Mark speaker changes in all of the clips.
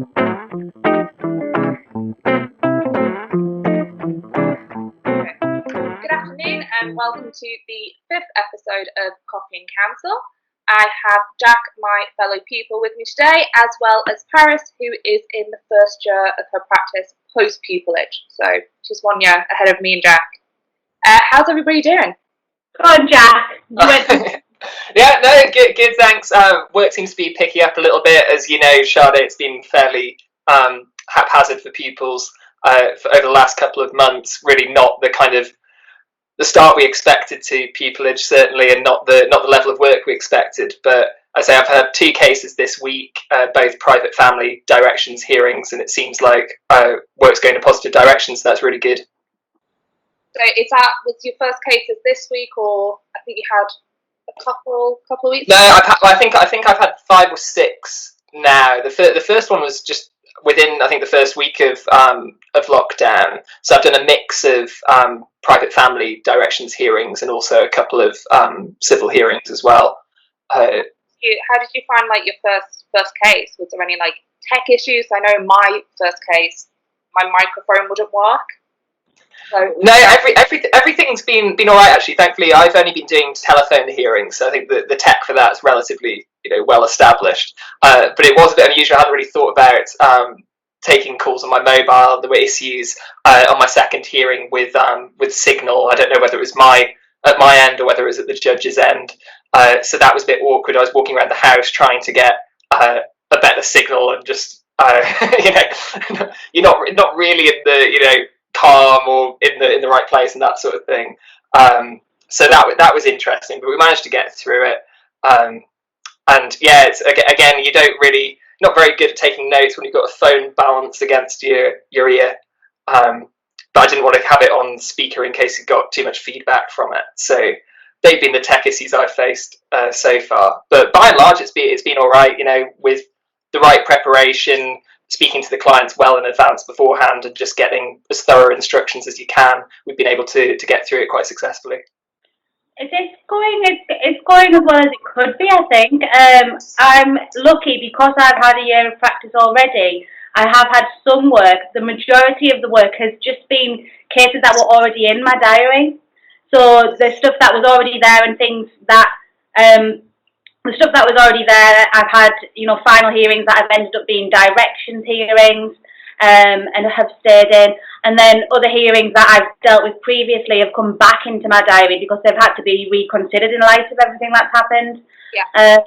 Speaker 1: Good afternoon and welcome to the 5th episode of Coffee and Counsel. I have Jack, my fellow pupil, with me today, as well as Parissa, who is in the first year of her practice post-pupillage. So she's 1 year ahead of me and Jack. How's everybody doing?
Speaker 2: Go on, Jack.
Speaker 3: Yeah, no, good, thanks. Work seems to be picking up a little bit. As you know, Shada, it's been fairly haphazard for pupils over the last couple of months. Really not the kind of the start we expected to pupillage, certainly, and not the level of work we expected. But I say I've had 2 cases this week, both private family directions hearings, and it seems like work's going in a positive direction, so that's really good.
Speaker 1: So was your first cases this week, or I think you had a couple of weeks?
Speaker 3: No, I think I've had 5 or 6 now. The first one was just within, I think, the first week of lockdown. So I've done a mix of private family directions hearings and also a couple of civil hearings as well.
Speaker 1: How did you find your first case? Was there any tech issues? I know my first case, my microphone wouldn't work. So,
Speaker 3: no, everything's been all right, actually. Thankfully, I've only been doing telephone hearings, so I think the tech for that is relatively well established. But it was a bit unusual. I hadn't really thought about taking calls on my mobile. There were issues on my second hearing with signal. I don't know whether it was at my end or whether it was at the judge's end. So that was a bit awkward. I was walking around the house trying to get a better signal, and just you're not really in the calm or in the right place and that sort of thing. So that was interesting, but we managed to get through it. And yeah, it's again, you don't really, not very good at taking notes when you've got a phone balanced against your ear. But I didn't want to have it on speaker in case it got too much feedback from it. So they've been the tech issues I've faced so far. But by and large, it's been all right. With the right preparation, speaking to the clients well in advance beforehand, and just getting as thorough instructions as you can, we've been able to get through it quite successfully.
Speaker 2: It's going as well as it could be, I think. I'm lucky because I've had a year of practice already. I have had some work. The majority of the work has just been cases that were already in my diary. So the stuff that was already there and things that the stuff that was already there, I've had, final hearings that have ended up being directions hearings, and have stayed in. And then other hearings that I've dealt with previously have come back into my diary because they've had to be reconsidered in light of everything that's happened.
Speaker 1: Yeah.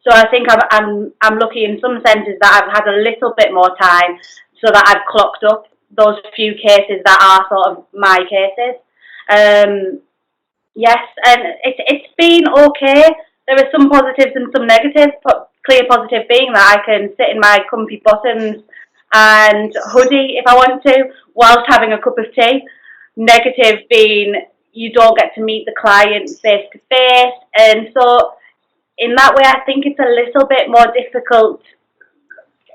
Speaker 2: So I think I'm lucky in some senses that I've had a little bit more time, so that I've clocked up those few cases that are sort of my cases. Yes, and it's been okay. There are some positives and some negatives, but clear positive being that I can sit in my comfy bottoms and hoodie if I want to, whilst having a cup of tea. Negative being you don't get to meet the client face to face, and so in that way I think it's a little bit more difficult.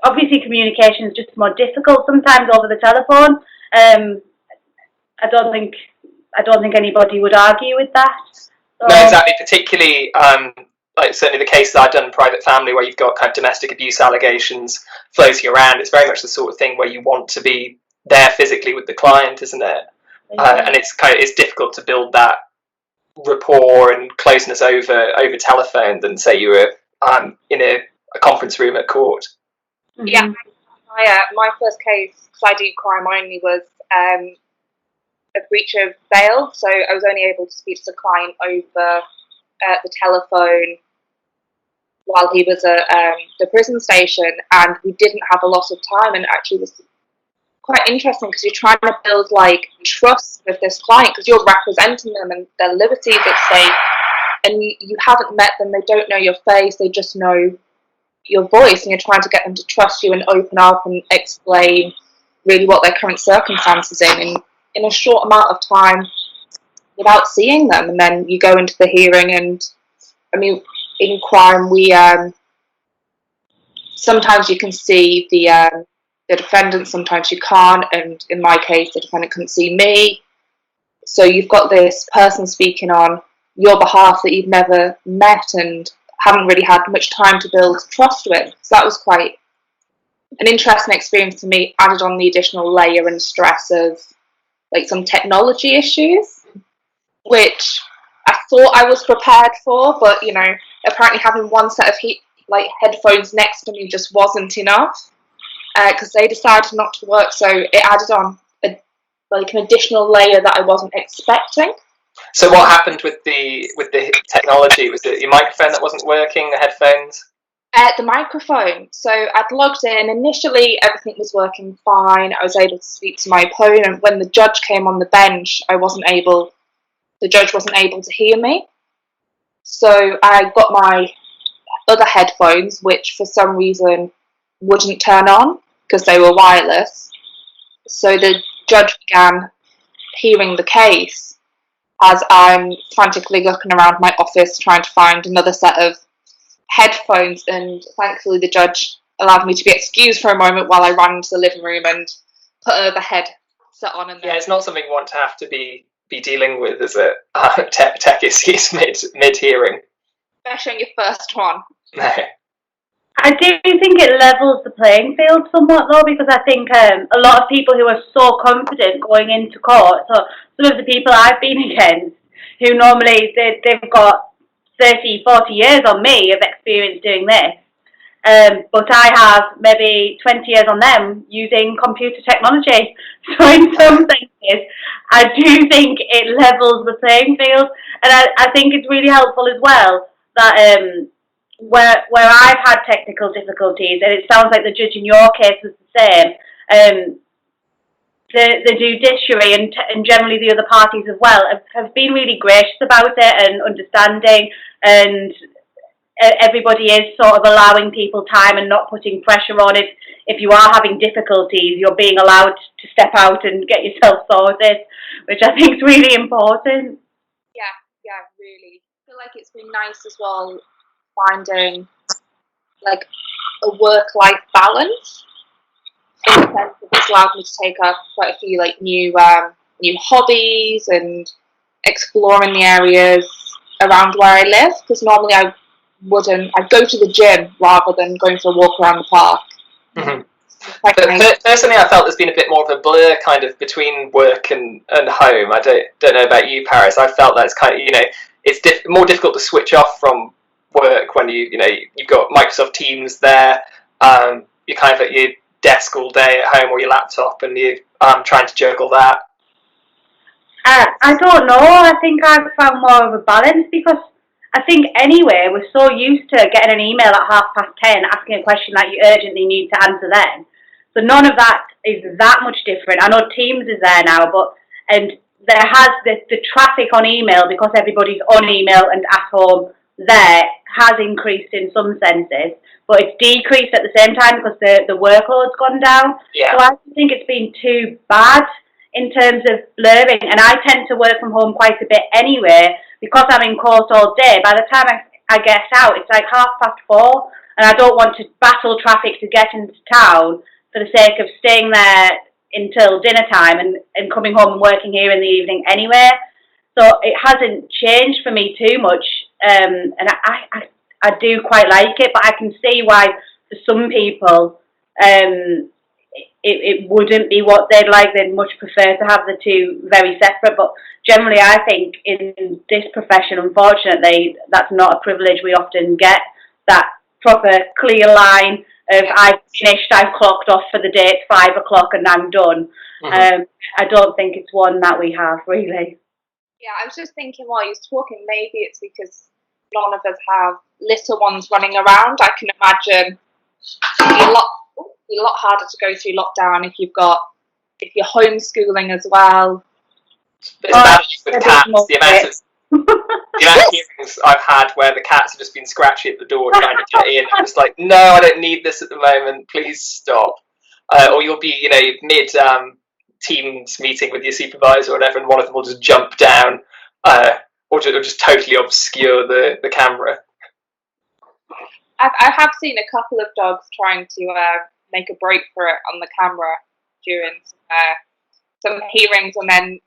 Speaker 2: Obviously communication is just more difficult sometimes over the telephone. I don't think anybody would argue with that. So,
Speaker 3: no, exactly. Particularly, certainly the case that I've done in private family, where you've got kind of domestic abuse allegations floating around. It's very much the sort of thing where you want to be there physically with the client, isn't it?
Speaker 2: yeah.
Speaker 3: And it's difficult to build that rapport and closeness over telephone than say you were in a conference room at court.
Speaker 2: Mm-hmm.
Speaker 1: Yeah. My first case, because I do crime only, was a breach of bail. So I was only able to speak to the client over the telephone while he was at the prison station, and we didn't have a lot of time, and actually it was quite interesting because you're trying to build trust with this client because you're representing them and their liberties at stake, and you haven't met them, they don't know your face, they just know your voice, and you're trying to get them to trust you and open up and explain really what their current circumstances in a short amount of time without seeing them. And then you go into the hearing, and I mean, in crime, we sometimes you can see the defendant, sometimes you can't, and in my case, the defendant couldn't see me. So you've got this person speaking on your behalf that you've never met and haven't really had much time to build trust with. So that was quite an interesting experience to me, added on the additional layer and stress of like some technology issues, which I thought I was prepared for, but apparently having one set of headphones next to me just wasn't enough, because they decided not to work, so it added on an additional layer that I wasn't expecting.
Speaker 3: So what happened with the technology? Was it your microphone that wasn't working, the headphones?
Speaker 1: The microphone. So I'd logged in. Initially, everything was working fine. I was able to speak to my opponent. When the judge came on the bench, the judge wasn't able to hear me. So I got my other headphones, which for some reason wouldn't turn on because they were wireless. So the judge began hearing the case as I'm frantically looking around my office trying to find another set of headphones, and thankfully the judge allowed me to be excused for a moment while I ran into the living room and put another headset on. And
Speaker 3: yeah, it's not something you want to have to be dealing with, is it? Tech issues mid hearing,
Speaker 1: especially on your first one.
Speaker 3: No.
Speaker 2: I do think it levels the playing field somewhat, though, because I think a lot of people who are so confident going into court, so some of the people I've been against, who normally they've got 30, 40 years on me of experience doing this, but I have maybe 20 years on them using computer technology. So in some senses, I do think it levels the playing field, and I think it's really helpful as well that where I've had technical difficulties, and it sounds like the judge in your case was the same, the judiciary and generally the other parties as well have been really gracious about it and understanding, and everybody is sort of allowing people time and not putting pressure on it. If you are having difficulties, you're being allowed to step out and get yourself sorted, which I think is really important.
Speaker 1: Yeah, really. I feel like it's been nice as well finding like a work-life balance, in the sense that it's allowed me to take up quite a few like new hobbies and exploring the areas around where I live, because normally I'd go to the gym rather than going for a walk around the park.
Speaker 3: Mm-hmm. But personally, I felt there's been a bit more of a blur kind of between work and home. I don't know about you, Paris. I felt that it's kind of, it's more difficult to switch off from work when you've got Microsoft Teams there. You're kind of at your desk all day at home or your laptop, and you're trying to juggle that.
Speaker 2: I don't know. I think I've found more of a balance, because I think anyway we're so used to getting an email at 10:30 asking a question that you urgently need to answer then. So none of that is that much different. I know Teams is there now, and there has the traffic on email, because everybody's on email and at home there, has increased in some senses, but it's decreased at the same time because the workload's gone down.
Speaker 3: Yeah.
Speaker 2: So I don't think it's been too bad in terms of blurring, and I tend to work from home quite a bit anyway, because I'm in court all day. By the time I get out, it's like 4:30, and I don't want to battle traffic to get into town for the sake of staying there until dinner time and coming home and working here in the evening anyway. So it hasn't changed for me too much, and I do quite like it, but I can see why for some people it wouldn't be what they'd like. They'd much prefer to have the two very separate. But generally, I think in this profession, unfortunately, that's not a privilege we often get, that proper clear line of I've finished, I've clocked off for the day, it's 5 o'clock and I'm done. Mm-hmm. I don't think it's one that we have, really.
Speaker 1: Yeah, I was just thinking while you was talking, maybe it's because none of us have little ones running around. I can imagine it'd be a lot harder to go through lockdown if you're homeschooling as well.
Speaker 3: But it's with cats, the amount of hearings I've had where the cats have just been scratching at the door trying to get in. I'm just like, no, I don't need this at the moment. Please stop. Or you'll be, mid teams meeting with your supervisor or whatever, and one of them will just jump down, or just totally obscure the camera.
Speaker 1: I have seen a couple of dogs trying to make a break for it on the camera during some hearings, and then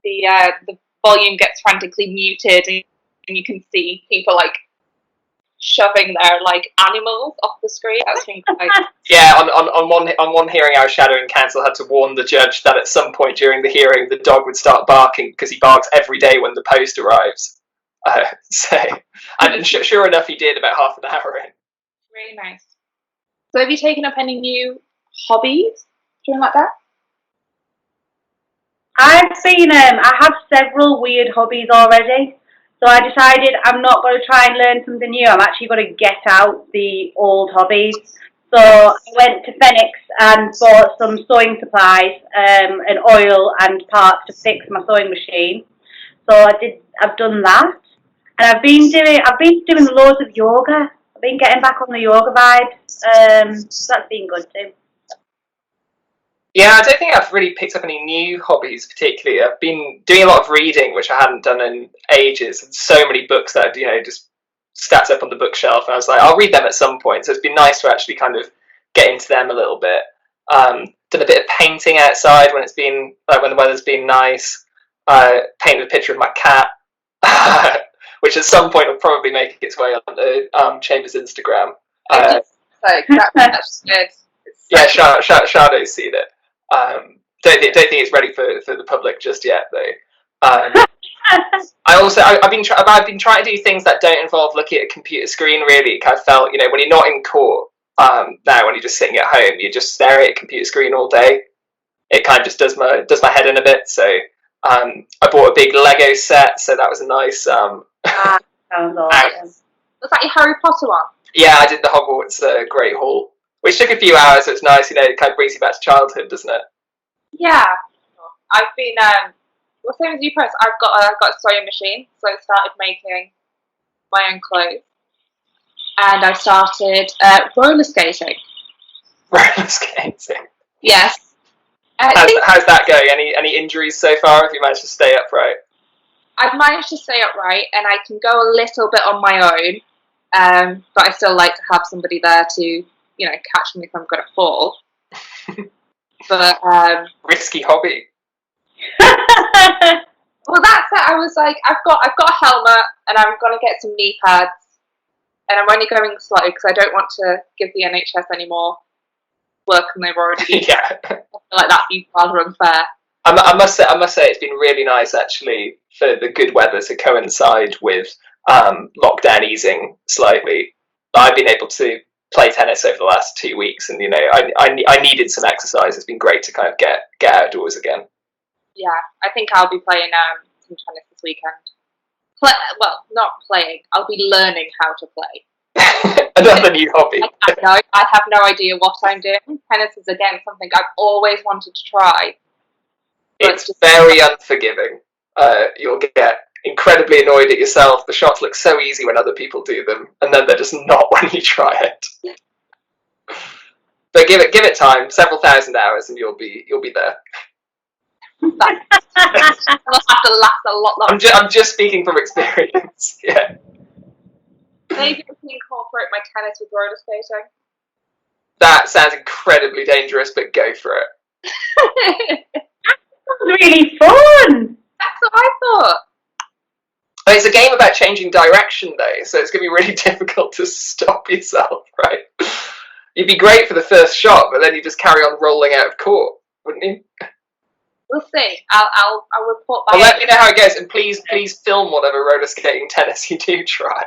Speaker 1: the volume gets frantically muted, and you can see people like shoving their like animals off the screen. That's been quite...
Speaker 3: Yeah, on on one hearing, our shadowing counsel had to warn the judge that at some point during the hearing, the dog would start barking because he barks every day when the post arrives. And sure enough, he did about half an hour in.
Speaker 1: Really nice. So have you taken up any new hobbies during like that?
Speaker 2: I have several weird hobbies already. So I decided I'm not going to try and learn something new. I'm actually going to get out the old hobbies. So I went to Phoenix and bought some sewing supplies, and oil and parts to fix my sewing machine. So I've done that. And I've been doing loads of yoga. I've been getting back on the yoga vibes. So that's been good too.
Speaker 3: Yeah, I don't think I've really picked up any new hobbies particularly. I've been doing a lot of reading, which I hadn't done in ages, and so many books that just stacked up on the bookshelf, and I was like, I'll read them at some point. So it's been nice to actually kind of get into them a little bit. Done a bit of painting outside when it's been when the weather's been nice. Painted a picture of my cat, which at some point will probably make its way onto Chambers' Instagram.
Speaker 1: That's good.
Speaker 3: Yeah, Shadow's seen it. Don't think it's ready for the public just yet, though. I've been trying to do things that don't involve looking at a computer screen. Really, kind of felt when you're not in court. Now when you're just sitting at home, you just stare at a computer screen all day. It kind of just does my head in a bit. So I bought a big Lego set, so that was a nice.
Speaker 2: Sounds awesome.
Speaker 1: Was that your Harry Potter one?
Speaker 3: Yeah, I did the Hogwarts Great Hall, which took a few hours, so it's nice, it kind of brings you back to childhood, doesn't it?
Speaker 1: Yeah. I've been, well, same as you, Parissa. I've got a sewing machine, so I started making my own clothes. And I started roller skating.
Speaker 3: Roller skating?
Speaker 1: Yes.
Speaker 3: How's that going? Any injuries so far? Have you managed to stay upright?
Speaker 1: I've managed to stay upright, and I can go a little bit on my own, but I still like to have somebody there to, catch me if I'm going to fall. But
Speaker 3: risky hobby.
Speaker 1: Well, that's it. I was like, I've got a helmet, and I'm going to get some knee pads, and I'm only going slow because I don't want to give the NHS any more work than they've already been.
Speaker 3: Yeah.
Speaker 1: I feel like that'd be rather unfair.
Speaker 3: I must say it's been really nice actually for the good weather to coincide with lockdown easing slightly. I've been able to play tennis over the last 2 weeks, and I needed some exercise. It's been great to kind of get outdoors again.
Speaker 1: Yeah, I think I'll be playing some tennis this weekend. Well, not playing. I'll be learning how to play.
Speaker 3: Another new hobby.
Speaker 1: I have no idea what I'm doing. Tennis is again something I've always wanted to try.
Speaker 3: It's very unforgiving. You'll get incredibly annoyed at yourself. The shots look so easy when other people do them, and then they're just not when you try it. But give it time, several thousand hours, and you'll be there.
Speaker 1: It'll have to last a lot longer.
Speaker 3: I'm just speaking from experience. Yeah.
Speaker 1: Maybe I can incorporate my tennis with roller skating.
Speaker 3: That sounds incredibly dangerous, but go for it.
Speaker 2: Really fun.
Speaker 1: That's what I thought.
Speaker 3: It's a game about changing direction, though, so it's going to be really difficult to stop yourself, right? You'd be great for the first shot, but then you just carry on rolling out of court, wouldn't you?
Speaker 1: We'll see. I'll report back.
Speaker 3: Well, let me know how it goes, and please film whatever roller skating tennis you do try.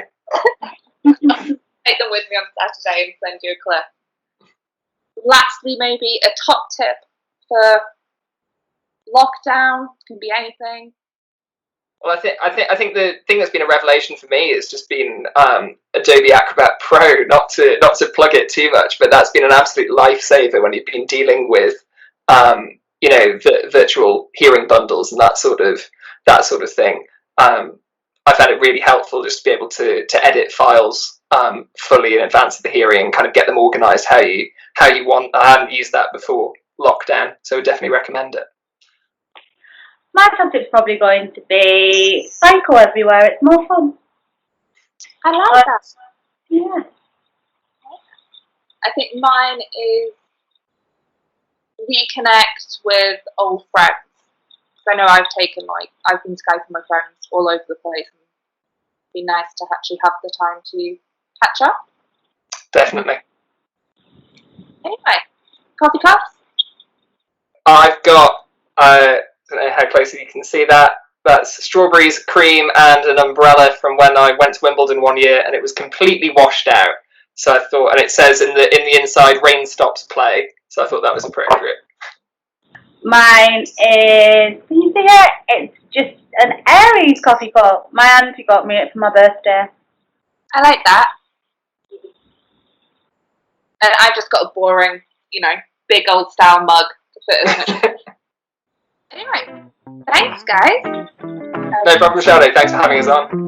Speaker 1: Take them with me on Saturday and send you a clip. Lastly, maybe a top tip for lockdown. Can be anything.
Speaker 3: Well, I think the thing that's been a revelation for me has just been Adobe Acrobat Pro. Not to plug it too much, but that's been an absolute lifesaver when you've been dealing with virtual hearing bundles and that sort of thing. I found it really helpful just to be able to edit files fully in advance of the hearing and kind of get them organised how you want. I hadn't used that before lockdown, so I would definitely recommend it.
Speaker 2: My top tip's probably going to be cycle everywhere. It's more fun.
Speaker 1: I like that.
Speaker 2: Yeah.
Speaker 1: I think mine is reconnect with old friends. I know I've been Skyping my friends all over the place, and it'd be nice to actually have the time to catch up.
Speaker 3: Definitely.
Speaker 1: Anyway, coffee cups?
Speaker 3: I've got, I don't know how closely you can see that. That's strawberries, cream, and an umbrella from when I went to Wimbledon one year, and it was completely washed out. So I thought, and it says in the inside, rain stops play. So I thought that was appropriate.
Speaker 2: Mine is, can you see it? It's just an Aries coffee cup. My auntie got me it for my birthday.
Speaker 1: I like that. And I've just got a boring, big old style mug to fit as much. Anyway, thanks, guys.
Speaker 3: No problem, Shada. Thanks for having us on.